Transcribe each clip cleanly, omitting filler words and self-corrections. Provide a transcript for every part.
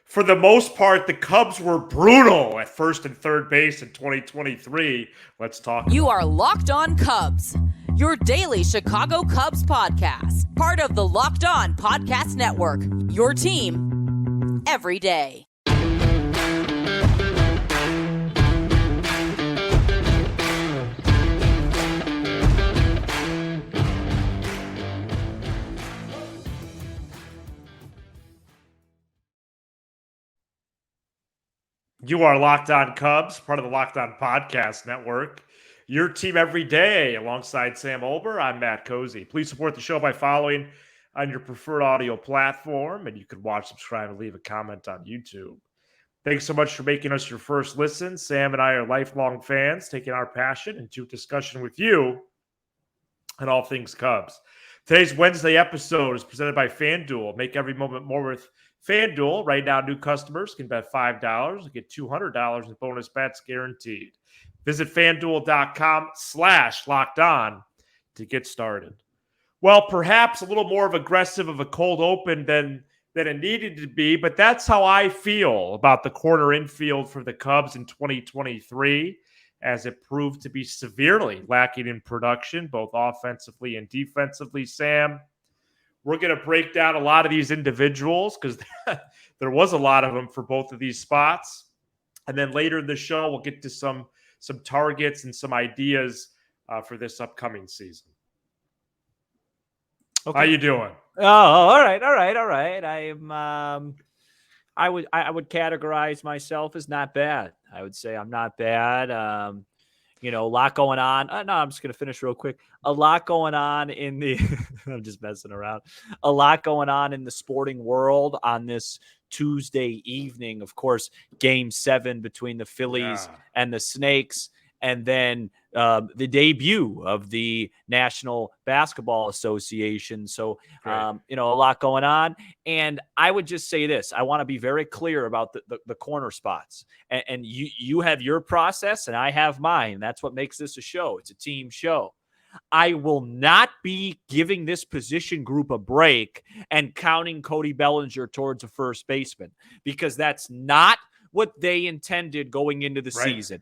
For the most part, the Cubs were brutal at first and third base in 2023. Let's talk. You are Locked On Cubs, your daily Chicago Cubs podcast, part of the Locked On Podcast Network, your team every day. You are Locked On Cubs, part of the Locked On Podcast Network. Your team every day. Alongside Sam Olber, I'm Matt Cozy. Please support the show by following on your preferred audio platform, and you can watch, subscribe, and leave a comment on YouTube. Thanks so much for making us your first listen. Sam and I are lifelong fans, taking our passion into discussion with you on all things Cubs. Today's Wednesday episode is presented by FanDuel. Make every moment more with FanDuel. Right now, new customers can bet $5 and get $200 in bonus bets guaranteed. Visit FanDuel.com/lockedon to get started. Well, perhaps a little more aggressive of a cold open than it needed to be, but that's how I feel about the corner infield for the Cubs in 2023, as it proved to be severely lacking in production, both offensively and defensively. Sam, we're going to break down a lot of these individuals because there was a lot of them for both of these spots. And then later in the show, we'll get to some targets and some ideas for this upcoming season. Okay. How you doing? Oh, all right. I would categorize myself as not bad. I would say I'm not bad. A lot going on. No, I'm just going to finish real quick. A lot going on in the I'm just messing around. A lot going on in the sporting world on this Tuesday evening. Of course, Game 7 between the Phillies and the Snakes, and then the debut of the National Basketball Association. So, a lot going on. And I would just say this. I want to be very clear about the corner spots. And you have your process and I have mine. That's what makes this a show. It's a team show. I will not be giving this position group a break and counting Cody Bellinger towards a first baseman, because that's not what they intended going into the season.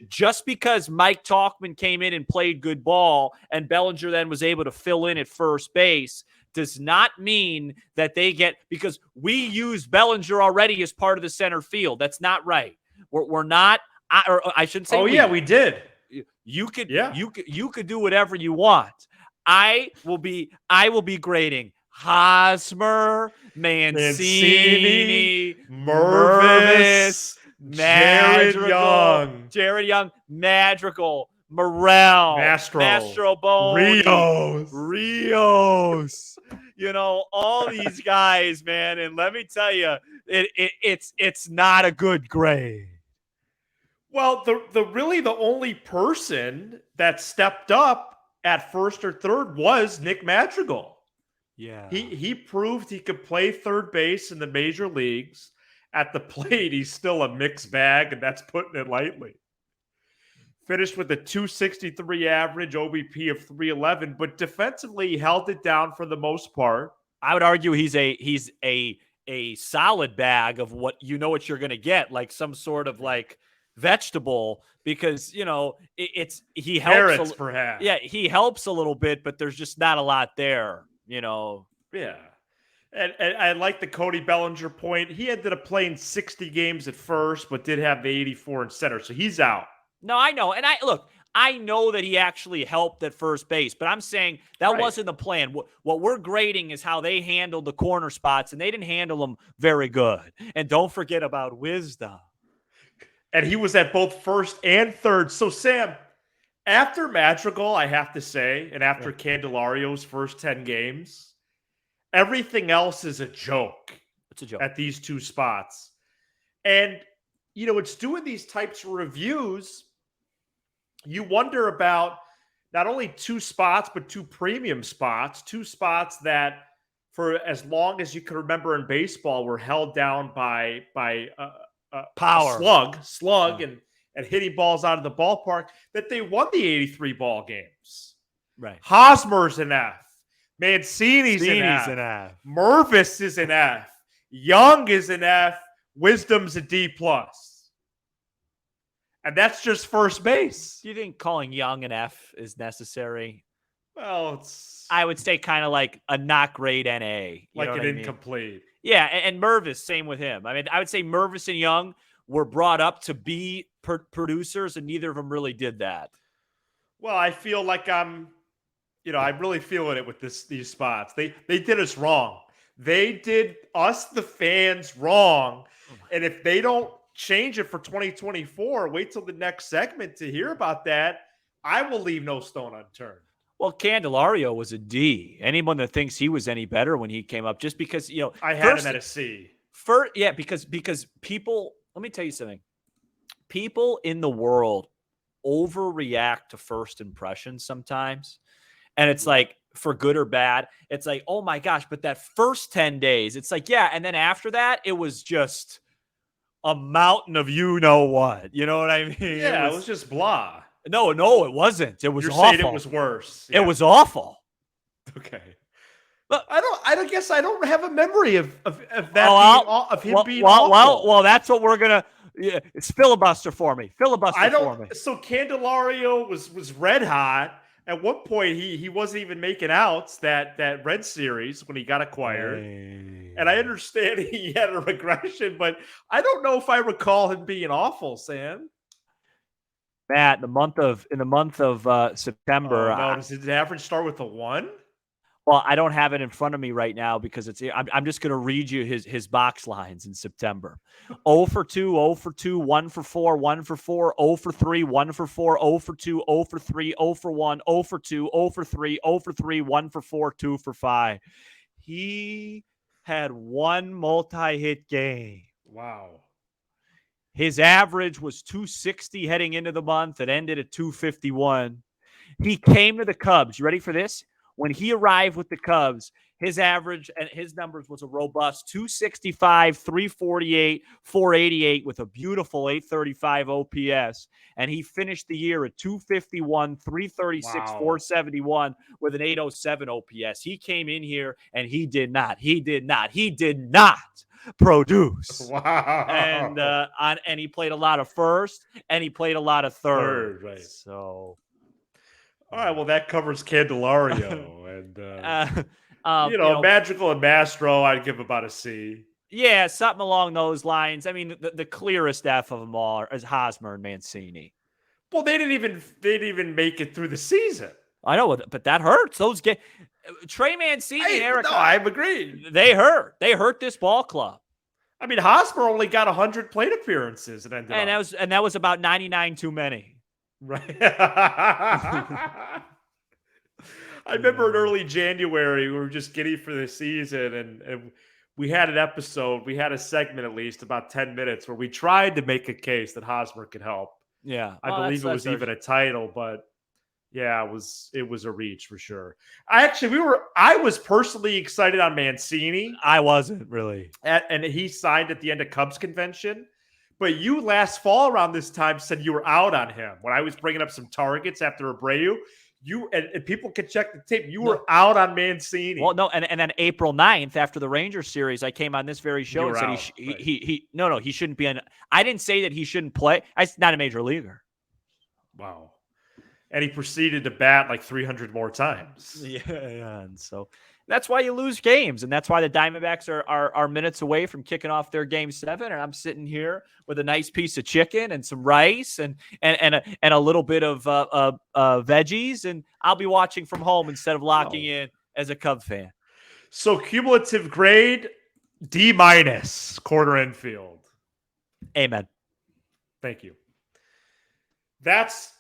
Just because Mike Tauchman came in and played good ball and Bellinger then was able to fill in at first base does not mean that they get, because we use Bellinger already as part of the center field. That's not right. We're not, or I shouldn't say. Oh, we did. You could do whatever you want. I will be grading Hosmer, Mancini, Mervis, Jared Young, Madrigal, Morel, Mastrobuoni, Rios. All these guys, man. And let me tell you, it's not a good grade. Well, the only person that stepped up at first or third was Nick Madrigal. Yeah. He proved he could play third base in the major leagues. At the plate, he's still a mixed bag, and that's putting it lightly. Finished with a 263 average, OBP of 311, but defensively he held it down for the most part. I would argue he's a solid bag of what you're going to get, like some sort of like vegetable, because he helps Carrots, perhaps. Yeah, he helps a little bit, but there's just not a lot there. Yeah. And I like the Cody Bellinger point. He ended up playing 60 games at first, but did have the 84 in center, so he's out. No, I know. And I know that he actually helped at first base, but I'm saying that wasn't the plan. What we're grading is how they handled the corner spots, and they didn't handle them very good. And don't forget about Wisdom. And he was at both first and third. So, Sam, after Madrigal, I have to say, and after Candelario's first 10 games, everything else is a joke. It's a joke at these two spots. And, it's doing these types of reviews. You wonder about not only two spots, but two premium spots, two spots that for as long as you can remember in baseball were held down by power, slug, and hitting balls out of the ballpark, that they won the 83 ball games. Right. Hosmer's an F. Mancini's an F. Mervis is an F. Young is an F. Wisdom's a D+. And that's just first base. Do you think calling Young an F is necessary? Well, it's I would say kind of like a not great NA. like an I mean? incomplete. Yeah, and Mervis, same with him. I mean, I would say Mervis and Young were brought up to be producers, and neither of them really did that. Well, I feel like I'm really feeling it with these spots. They did us wrong. They did us, the fans, wrong. And if they don't change it for 2024, wait till the next segment to hear about that. I will leave no stone unturned. Well, Candelario was a D. Anyone that thinks he was any better when he came up, just because, I had him at a C. Because people, let me tell you something. People in the world overreact to first impressions sometimes. And it's like, for good or bad, it's like, oh my gosh, but that first 10 days, it's like, yeah. And then after that, it was just a mountain of you know what. You know what I mean? Yeah, it was just blah. No, it wasn't. It was You're awful. saying it was worse. Yeah. It was awful. Okay. But I guess I don't have a memory of that being awful. Well, that's what we're gonna. Yeah, it's filibuster for me. Filibuster for me. So Candelario was red hot. At one point, he wasn't even making outs that Red Series when he got acquired. Hey. And I understand he had a regression, but I don't know if I recall him being awful, Sam. Matt, in the month of September. Does his average start with a 1? Well, I don't have it in front of me right now because I'm just going to read you his box lines in September. 0 for 2, 0 for 2, 1 for 4, 1 for 4, 0 for 3, 1 for 4, 0 for 2, 0 for 3, 0 for 1, 0 for 2, 0 for 3, 0 for 3, 1 for 4, 2 for 5. He had one multi-hit game. Wow. His average was 260 heading into the month. It ended at 251. He came to the Cubs. You ready for this? When he arrived with the Cubs, his average and his numbers was a robust 265, 348, 488 with a beautiful 835 OPS. And he finished the year at 251, 336, 471 with an 807 OPS. He came in here and he did not produce. Wow. And he played a lot of first and he played a lot of third. Right. So all right, well, that covers Candelario. And, Magical and Mastro, I'd give about a C. Yeah, something along those lines. I mean, the clearest F of them all is Hosmer and Mancini. Well, they didn't even make it through the season. I know, but that hurts. Those games. Trey Mancini and Eric. No, I agree. They hurt. They hurt this ball club. I mean, Hosmer only got 100 plate appearances and that was about 99 too many. Right. I remember in early January, we were just giddy for the season, and we had an episode, we had a segment at least about 10 minutes where we tried to make a case that Hosmer could help. Yeah. I believe it was even a title, but yeah, it was a reach for sure. I was personally excited on Mancini. I wasn't really. And he signed at the end of Cubs convention. But you last fall around this time said you were out on him. When I was bringing up some targets after Abreu, and people can check the tape. You were out on Mancini. Well, no, and then April 9th, after the Rangers series, I came on this very show and said he shouldn't be on. I didn't say that he shouldn't play. I'm not a major leaguer. Wow. And he proceeded to bat like 300 more times. Yeah, and so that's why you lose games, and that's why the Diamondbacks are minutes away from kicking off their Game 7. And I'm sitting here with a nice piece of chicken and some rice and a little bit of veggies, and I'll be watching from home instead of locking in as a Cub fan. So cumulative grade D-, quarter infield. Amen. Thank you. That's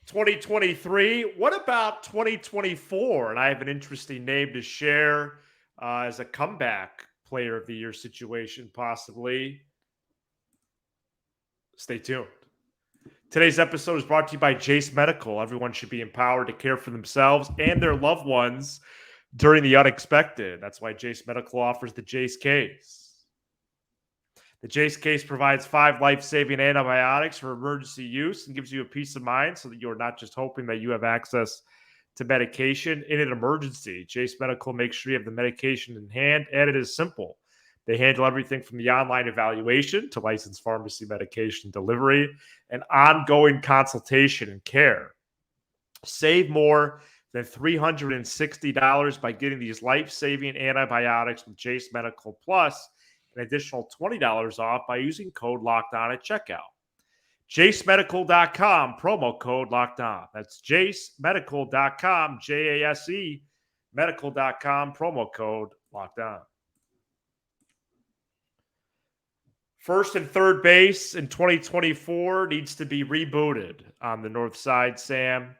2023. What about 2024? And I have an interesting name to share as a comeback player of the year situation, possibly. Stay tuned. Today's episode is brought to you by Jace Medical. Everyone should be empowered to care for themselves and their loved ones during the unexpected. That's why Jace Medical offers the Jace Case. The Jace Case provides 5 life-saving antibiotics for emergency use and gives you a peace of mind so that you're not just hoping that you have access to medication in an emergency. Jace Medical makes sure you have the medication in hand, and it is simple. They handle everything from the online evaluation to licensed pharmacy medication delivery and ongoing consultation and care. Save more than $360 by getting these life-saving antibiotics with Jace Medical Plus, an additional $20 off by using code LOCKEDON at checkout. JaceMedical.com, promo code LOCKEDON. That's JaceMedical.com, JASE Medical.com, promo code LOCKEDON. First and third base in 2024 needs to be rebooted on the north side, Sam.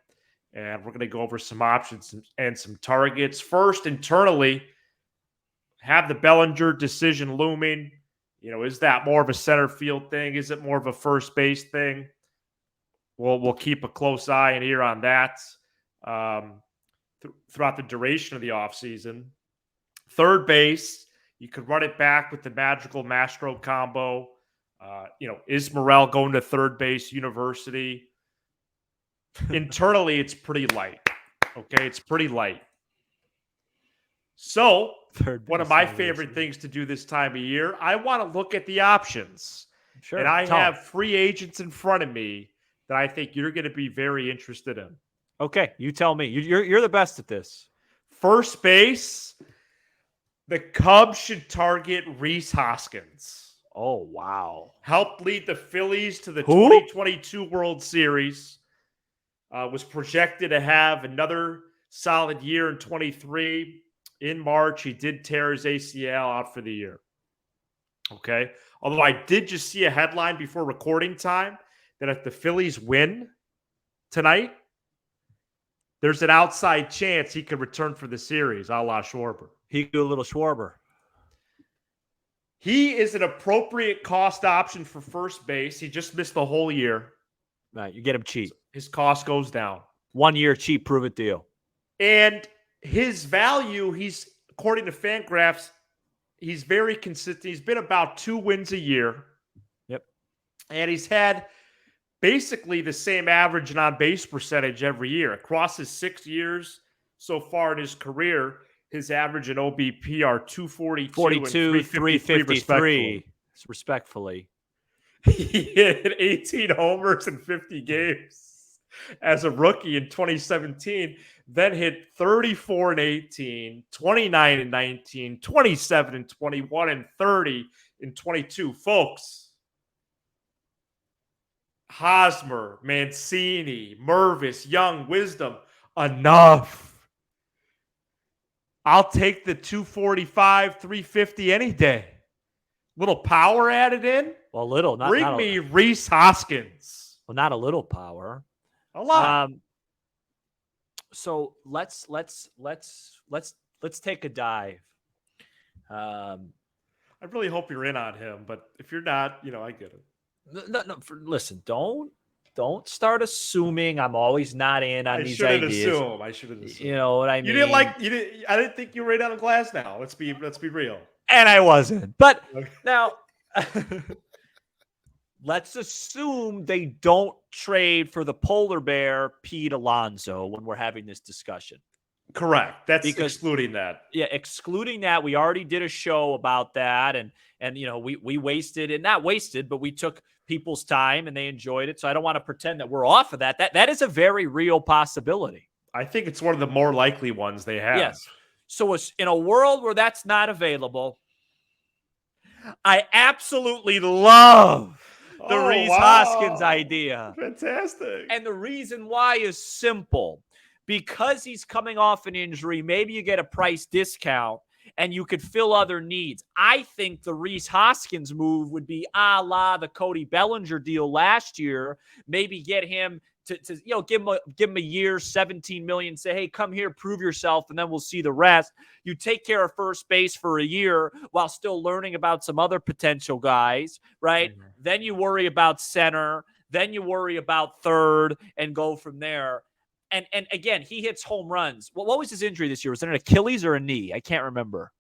And we're going to go over some options and some targets. First, internally, have the Bellinger decision looming. Is that more of a center field thing? Is it more of a first base thing? We'll keep a close eye and ear on that throughout the duration of the offseason. Third base, you could run it back with the magical Mastro combo. Is Morel going to third base university? Internally, it's pretty light. Okay, it's pretty light. So, one of my favorite things to do this time of year, I want to look at the options. Sure. And I have free agents in front of me that I think you're going to be very interested in. Okay, you tell me. You're the best at this. First base, the Cubs should target Rhys Hoskins. Oh, wow. Helped lead the Phillies to the 2022 World Series. Was projected to have another solid year in 23. In March, he did tear his ACL out for the year. Okay. Although I did just see a headline before recording time that if the Phillies win tonight, there's an outside chance he could return for the series, a la Schwarber. He could do a little Schwarber. He is an appropriate cost option for first base. He just missed the whole year. Right, you get him cheap. His cost goes down. 1 year cheap, prove it deal. And his value, according to Fangraphs, he's very consistent. He's been about 2 wins a year. Yep. And he's had basically the same average and on-base percentage every year. Across his 6 years so far in his career, his average and OBP are 242 42, and 353 respectfully. He hit 18 homers in 50 games as a rookie in 2017, then hit 34 and 18, 29 and 19, 27 and 21, and 30 in 22. Folks, Hosmer, Mancini, Mervis, Young, Wisdom, enough. I'll take the 245, 350 any day. Little power added in. Well, little. Bring me Rhys Hoskins. Well, not a little power. A lot. So let's take a dive. I really hope you're in on him, but if you're not, I get it. Listen, don't start assuming I'm always not in on these ideas. I shouldn't assume. You know what I mean? I didn't think you were right on the glass now. Let's be real. And I wasn't. But now let's assume they don't trade for the polar bear Pete Alonso when we're having this discussion. Correct. That's excluding that. Yeah, excluding that. We already did a show about that, and we wasted it. Not wasted, but we took people's time and they enjoyed it. So I don't want to pretend that we're off of that. That is a very real possibility. I think it's one of the more likely ones they have. Yes. So in a world where that's not available, I absolutely love the Rhys Hoskins idea. Fantastic. And the reason why is simple. Because he's coming off an injury, maybe you get a price discount and you could fill other needs. I think the Rhys Hoskins move would be a la the Cody Bellinger deal last year. Maybe get him to give him a year, $17 million, say, hey, come here, prove yourself, and then we'll see the rest. You take care of first base for a year while still learning about some other potential guys, right? Mm-hmm. Then you worry about center, then you worry about third, and go from there. And again, he hits home runs. Well, what was his injury this year? Was it an Achilles or a knee? I can't remember.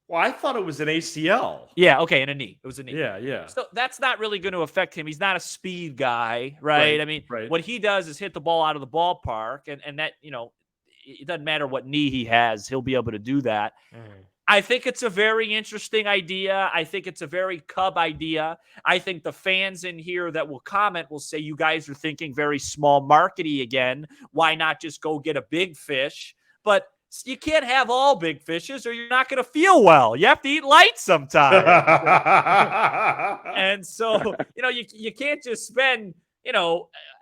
Well, I thought it was an ACL. Yeah, okay, and a knee. It was a knee. Yeah. So that's not really going to affect him. He's not a speed guy, right? I mean, what he does is hit the ball out of the ballpark, and that, it doesn't matter what knee he has. He'll be able to do that. Mm-hmm. I think it's a very interesting idea. I think it's a very Cub idea. I think the fans in here that will comment will say, you guys are thinking very small markety again. Why not just go get a big fish? But you can't have all big fishes or you're not going to feel well. You have to eat light sometimes. And so, you can't just spend,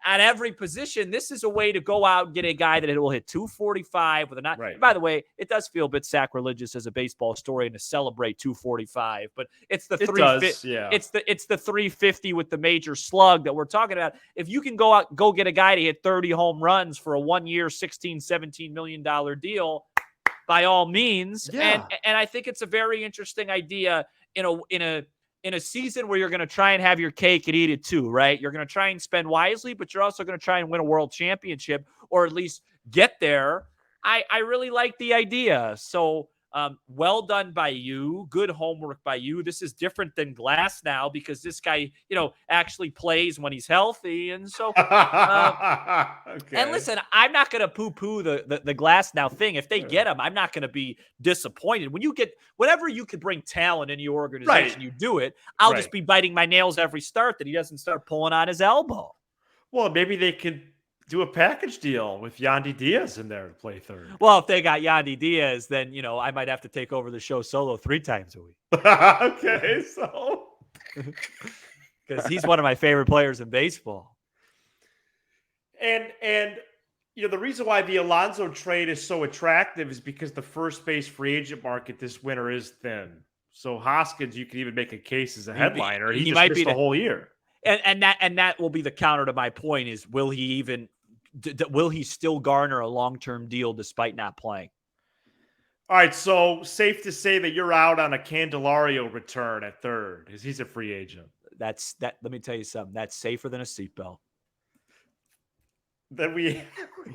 at every position. This is a way to go out and get a guy that will hit 245 with a not. Right. By the way, it does feel a bit sacrilegious as a baseball historian to celebrate 245, but it's the 350. Yeah. It's the 350 with the major slug that we're talking about. If you can go get a guy to hit 30 home runs for a 1 year, $16-17 million deal, by all means. Yeah. And I think it's a very interesting idea in a season where you're going to try and have your cake and eat it too, right? You're going to try and spend wisely, but you're also going to try and win a world championship or at least get there. I really like the idea. So well done by you. Good homework by you. This is different than Glass now because this guy, actually plays when he's healthy. And so, okay. And listen, I'm not going to poo-poo the Glass now thing. If they get him, I'm not going to be disappointed. Whenever you could bring talent in your organization, you do it. I'll just be biting my nails every start that he doesn't start pulling on his elbow. Well, maybe they could do a package deal with Yandy Diaz in there to play third. Well, if they got Yandy Diaz, then, I might have to take over the show solo 3 times a week. Okay, so. Because he's one of my favorite players in baseball. And the reason why the Alonso trade is so attractive is because the first base free agent market this winter is thin. So Hoskins, you could even make a case as a headliner. He just might missed be the whole year. And that will be the counter to my point is, will he still garner a long-term deal despite not playing? All right, so safe to say that you're out on a Candelario return at third because he's a free agent. Let me tell you something. That's safer than a seatbelt. Then we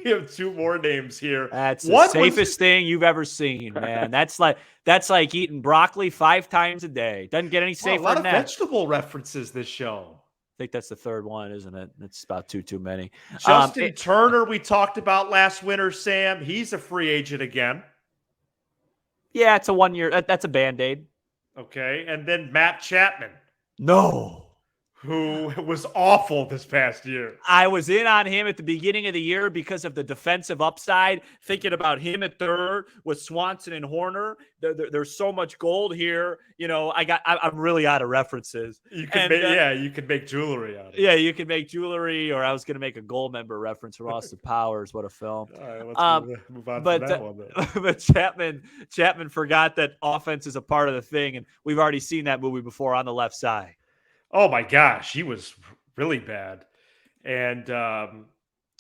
have 2 more names here. That's the safest thing you've ever seen, man. That's like eating broccoli 5 times a day. Doesn't get any safer than that. A lot of vegetable references this show. I think that's the 3rd one, isn't it? It's about too many. Justin Turner, we talked about last winter, Sam. He's a free agent again. Yeah, it's a 1 year. That's a Band-Aid. Okay, and then Matt Chapman. No. Who was awful this past year. I was in on him at the beginning of the year because of the defensive upside, thinking about him at third with Swanson and Horner. There's so much gold here. I'm really out of references. You could make jewelry out of it. Yeah, you could make jewelry, or I was going to make a gold member reference from Austin Powers. What a film. All right, let's move on to that one then. But Chapman forgot that offense is a part of the thing, and we've already seen that movie before on the left side. Oh my gosh, he was really bad. And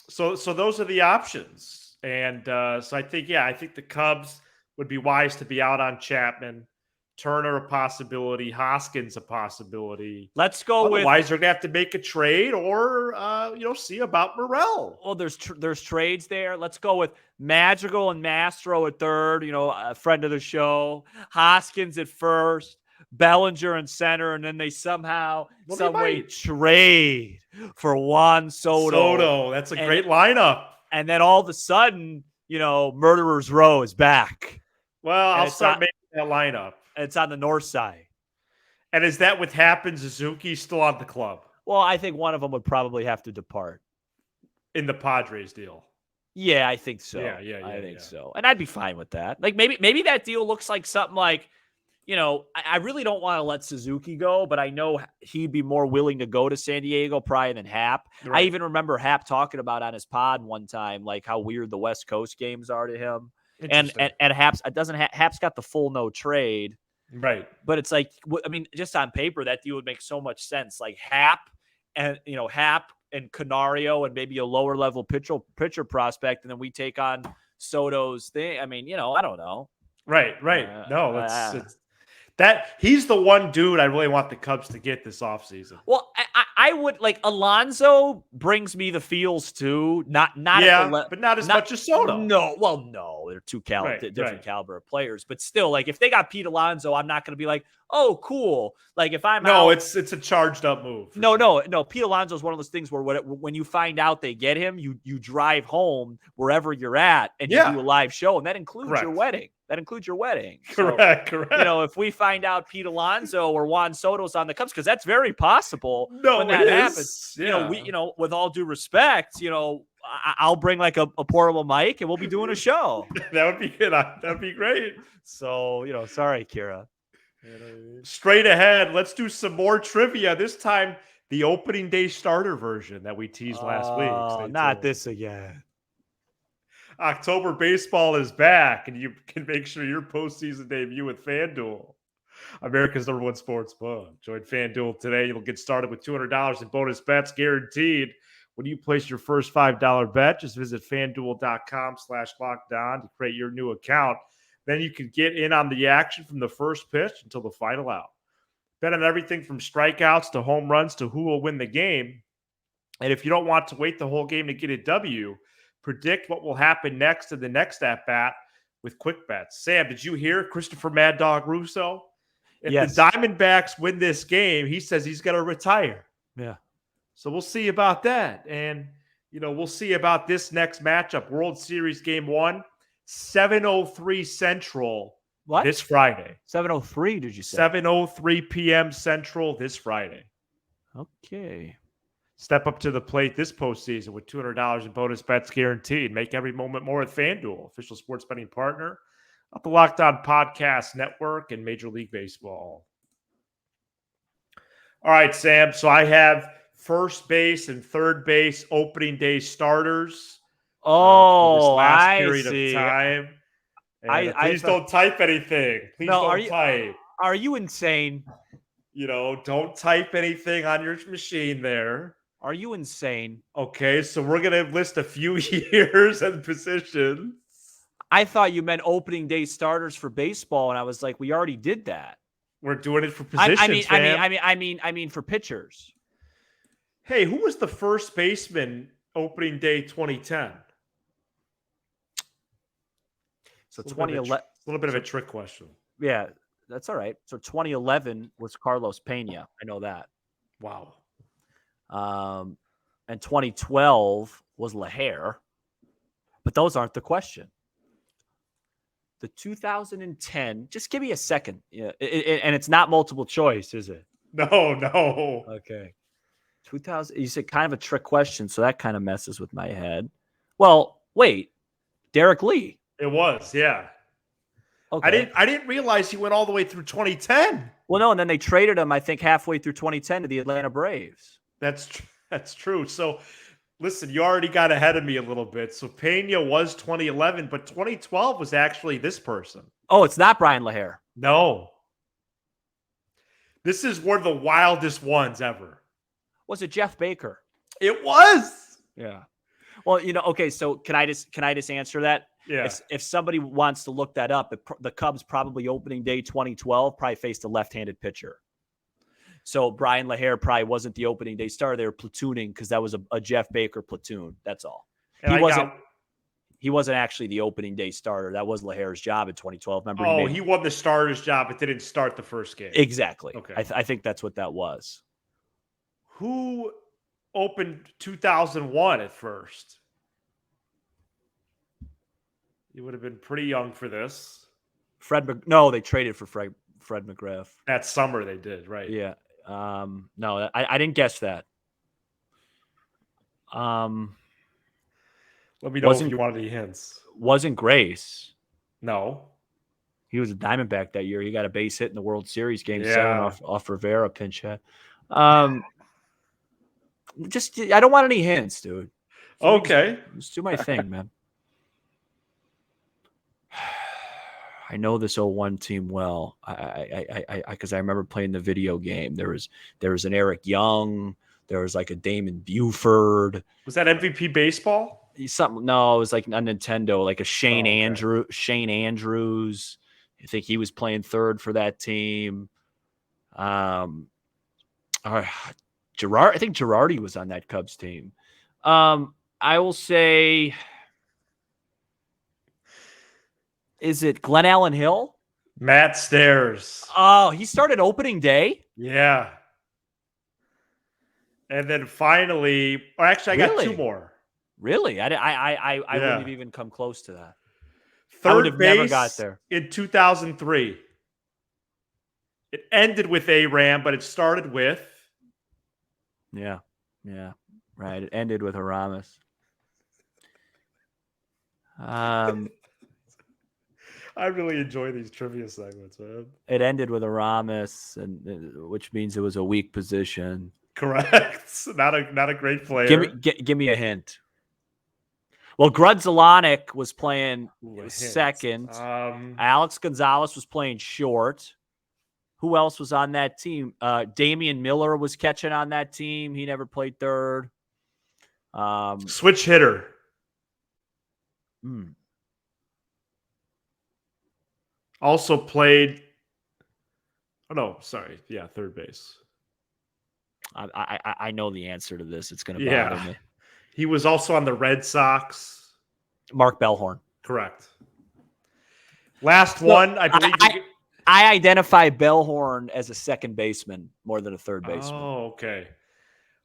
so those are the options. And so I think the Cubs would be wise to be out on Chapman, Turner a possibility, Hoskins a possibility. Let's go with. Otherwise, they're gonna have to make a trade or see about Morel. Well, there's trades there. Let's go with Madrigal and Mastro at third. A friend of the show. Hoskins at first. Bellinger in center, and then they somehow, some way trade for Juan Soto. That's a great lineup. And then all of a sudden, Murderer's Row is back. Well, I'll start making that lineup. It's on the north side. And is that with Happ and Suzuki still on the club? Well, I think one of them would probably have to depart. In the Padres deal. Yeah, I think so. Yeah. I think so. And I'd be fine with that. Like maybe that deal looks like something like, I really don't want to let Suzuki go, but I know he'd be more willing to go to San Diego probably than Happ. Right. I even remember Happ talking about on his pod one time, like how weird the West Coast games are to him. And Happ's got the full no trade. Right. But it's like, just on paper, that deal would make so much sense. Like Happ and Canario and maybe a lower level pitcher prospect. And then we take on Soto's thing. I don't know. Right. No, that he's the one dude I really want the Cubs to get this offseason. Well, I would like Alonso brings me the feels too. Not but not as much as Soto. No, they're two different caliber of players. But still, like if they got Pete Alonso, I'm not going to be like, oh, cool. Like if I'm it's a charged up move. No. Pete Alonso is one of those things where when you find out they get him, you drive home wherever you're at and you do a live show, and that includes your wedding. That includes your wedding. Correct. If we find out Pete Alonso or Juan Soto's on the Cubs, because that's very possible No, when that it happens. is. Yeah. We, with all due respect, I'll bring like a portable mic and we'll be doing a show. That would be good. That'd be great. So, sorry, Kira. Straight ahead, let's do some more trivia. This time, the opening day starter version that we teased last week. Oh, not this again. October baseball is back, and you can make sure your postseason debut with FanDuel, America's #1 sports book. Join FanDuel today. You'll get started with $200 in bonus bets guaranteed when you place your first $5 bet. Just visit FanDuel.com/lockdown to create your new account. Then you can get in on the action from the first pitch until the final out. Bet on everything from strikeouts to home runs to who will win the game. And if you don't want to wait the whole game to get a W, predict what will happen next in the next at-bat with quick bets. Sam, did you hear Christopher Mad Dog Russo? If the Diamondbacks win this game, he says he's going to retire. Yeah. So we'll see about that. And, we'll see about this next matchup. World Series Game 1. 7:03 Central this Friday. 7:03, did you say? 7:03 p.m. Central this Friday. Okay. Step up to the plate this postseason with $200 in bonus bets guaranteed. Make every moment more with FanDuel, official sports betting partner of the Locked On Podcast Network and Major League Baseball. All right, Sam. So I have first base and third base opening day starters. For this last period of time. Please don't type anything. Please don't type. Are you insane? Don't type anything on your machine there. Are you insane? Okay, so we're going to list a few years and positions. I thought you meant opening day starters for baseball, and I was like, we already did that. We're doing it for positions, I mean for pitchers. Hey, who was the first baseman opening day 2010? So 2011. A little bit of a trick question. Yeah, that's all right. So 2011 was Carlos Pena. I know that. Wow. And 2012 was LaHair. But those aren't the question. The 2010, just give me a second. Yeah, and it's not multiple choice, is it? No. Okay. 2000, you said kind of a trick question, so that kind of messes with my head. Well, wait. Derek Lee. It was, yeah. Okay. I didn't realize he went all the way through 2010. Well, no, and then they traded him, I think, halfway through 2010 to the Atlanta Braves. That's true. So, listen, you already got ahead of me a little bit. So, Pena was 2011, but 2012 was actually this person. Oh, it's not Brian LaHair. No. This is one of the wildest ones ever. Was it Jeff Baker? It was. Yeah. Well, okay, so can I just answer that? Yeah. If somebody wants to look that up, the Cubs probably opening day 2012 probably faced a left-handed pitcher. So Brian LaHair probably wasn't the opening day starter. They were platooning because that was a Jeff Baker platoon. That's all. And he wasn't actually the opening day starter. That was LaHair's job in 2012. Remember? He won the starter's job, but didn't start the first game. Exactly. Okay. I think that's what that was. Who opened 2001 at first? You would have been pretty young for this. No, they traded for Fred McGriff. That summer they did, right? Yeah. No, I didn't guess that. Let me know if you want any hints. Wasn't Grace. No. He was a Diamondback that year. He got a base hit in the World Series Game 7 off Rivera pinch hit. I don't want any hints, dude. Okay. Just do my thing, man. I know this 01 team well. Because I remember playing the video game. There was an Eric Young. There was like a Damon Buford. Was that MVP baseball? No, it was like a Nintendo, like a Shane Andrews. I think he was playing third for that team. Gerard, I think Girardi was on that Cubs team. I will say, is it Glenn Allen Hill? Matt Stairs. Oh, he started opening day? Yeah. And then finally, I got two more. Really? I wouldn't have even come close to that. I would Third have never base got there. in 2003. It ended with Aram, but it started with. Yeah. Right. It ended with Aramis. I really enjoy these trivia segments, man. It ended with Aramis, and which means it was a weak position. Correct. Not a great player. Give me a hint. Well, Grudzelanek was playing second. Alex Gonzalez was playing short. Who else was on that team? Damian Miller was catching on that team. He never played third. Switch hitter. Also played. Oh no, sorry. Yeah, third base. I know the answer to this. It's going to bother me. He was also on the Red Sox. Mark Bellhorn. Correct. Last one, I believe. I identify Bellhorn as a second baseman more than a third baseman. Oh, okay.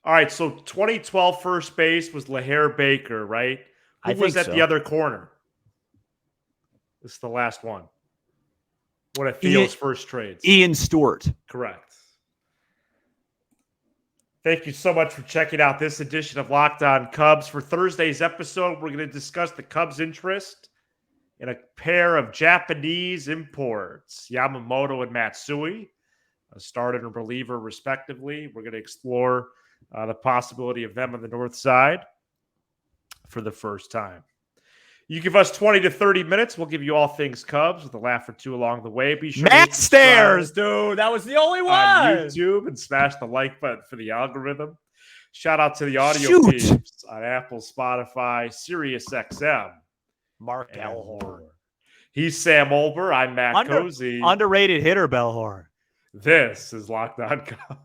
All right, so 2012 first base was LaHare Baker, right? Who was at the other corner? This is the last one. One of Theo's first trades. Ian Stewart. Correct. Thank you so much for checking out this edition of Locked On Cubs. For Thursday's episode, we're going to discuss the Cubs' interest in a pair of Japanese imports, Yamamoto and Matsui, a starter and reliever respectively. We're going to explore the possibility of them on the north side for the first time. You give us 20 to 30 minutes, we'll give you all things Cubs with a laugh or two along the way. Be sure Matt Stairs, dude. That was the only one. On YouTube, and smash the like button for the algorithm. Shout out to the audio teams on Apple, Spotify, Sirius XM. Mark Bellhorn. He's Sam Olber. I'm Matt Cozy. Underrated hitter, Bellhorn. This is Locked On Cubs.